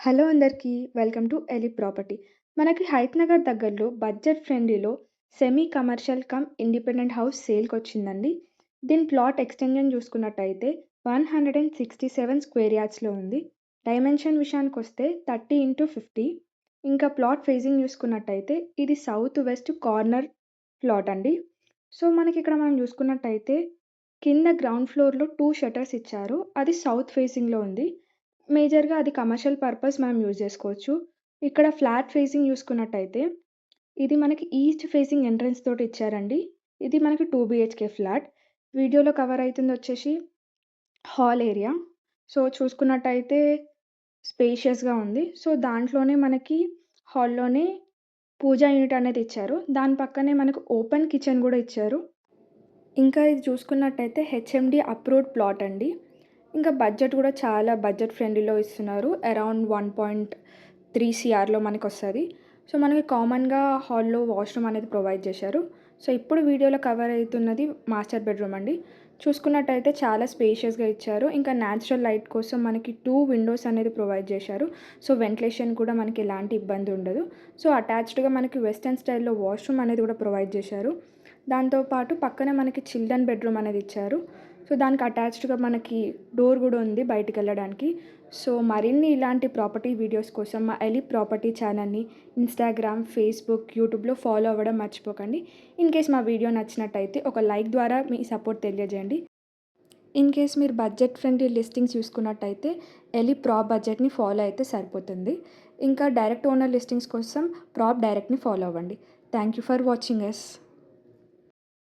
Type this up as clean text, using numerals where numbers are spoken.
Hello అందరికీ. Welcome to Eli property. మనకి Hayathnagar దగ్గరలో బడ్జెట్ ఫ్రెండ్లీలో semi commercial cum independent house సేల్‌కొచ్చిందండి. దీని ప్లాట్ ఎక్స్‌టెన్షన్ చూసుకున్నట్టయితే 167 స్క్వేర్ యార్డ్స్‌లో ఉంది. డైమెన్షన్ విషయానికొస్తే 30x50. ఇంకా ప్లాట్ ఫేసింగ్ చూసుకున్నట్టయితే ఇది సౌత్ వెస్ట్ కార్నర్ ప్లాట్ అండి. సో, మనకిక్కడ మనం చూసుకున్నట్టయితే కింద గ్రౌండ్ ఫ్లోర్‌లో 2 షట్టర్స్ ఇచ్చారు. అది సౌత్ ఫేసింగ్‌లో ఉంది. మేజర్‌గా అది కమర్షియల్ పర్పస్ మనం యూజ్ జేసుకోవచ్చు. ఇక్కడ ఫ్లాట్ ఫేసింగ్ చూసుకున్నట్టయితే, ఇది మనకి ఈస్ట్ ఫేసింగ్ ఎంట్రన్స్ తోటి ఇచ్చారండి. ఇది మనకి 2 బీహెచ్‌కే ఫ్లాట్. వీడియోలో కవర్ అయితుందొచ్చేసి హాల్ ఏరియా. సో, చూసుకున్నట్టయితే స్పేషియస్‌గా ఉంది. సో, దాంట్లోనే మనకి హాల్‌లోనే పూజా యూనిట్ అనేది ఇచ్చారు. దాని పక్కనే మనకు ఓపెన్ కిచెన్ గూడా ఇచ్చారు. ఇంకా ఇది చూసుకున్నట్టయితే హెచ్ఎండీ అప్రూవ్డ్ ప్లాట్ అండి. ఇంకా బడ్జెట్ కూడా చాలా బడ్జెట్ ఫ్రెండ్లీలో ఇస్తున్నారు. అరౌండ్ 1.3 సీఆర్‌లో మనకొస్తది. సో, మనకి కామన్‌గా హాల్‌లో వాష్‌రూమ్ అనేది ప్రొవైడ్ చేశారు. సో, ఇప్పుడు వీడియోలో కవర్ అయితున్నది మాస్టర్ బెడ్‌రూమ్ అండి. చూసుకున్నట్టయితే చాలా స్పేషియస్‌గా ఇచ్చారు. ఇంకా న్యాచురల్ లైట్ కోసం మనకి 2 విండోస్ అనేది ప్రొవైడ్ చేశారు. సో, వెంటిలేషన్ కూడా మనకి ఎలాంటి ఇబ్బంది ఉండదు. సో, అటాచ్డ్‌గా మనకి వెస్టర్న్ స్టైల్‌లో వాష్‌రూమ్ అనేది కూడా ప్రొవైడ్ చేశారు. దాంతో పాటు పక్కనే మనకి చిల్డ్రన్ బెడ్‌రూమ్ అనేది ఇచ్చారు. సో, దానికి అటాచ్డ్‌గా మనకి డోర్ గూడా ఉంది బయటికెళ్ళడానికి. సో, మరిన్ని ఇలాంటి ప్రాపర్టీ వీడియోస్ కోసం మా ఎలి ప్రాపర్టీ ఛానల్‌ని ఇన్‌స్టాగ్రామ్, ఫేస్‌బుక్, యూట్యూబ్‌లో ఫాలో అవ్వడం మర్చిపోకండి. ఇన్‌కేస్ మా వీడియో నచ్చినట్టయితే ఒక లైక్ ద్వారా మీ సపోర్ట్ తెలియజేయండి. ఇన్‌కేస్ మీరు బడ్జెట్ ఫ్రెండ్లీ లిస్టింగ్స్ చూసుకున్నట్టయితే ఎలి ప్రాప్ బడ్జెట్‌ని ఫాలో అయితే సరిపోతుంది. ఇంకా డైరెక్ట్ ఓనర్ లిస్టింగ్స్ కోసం ప్రాప్ డైరెక్ట్‌ని ఫాలో అవ్వండి. Thank you for watching us.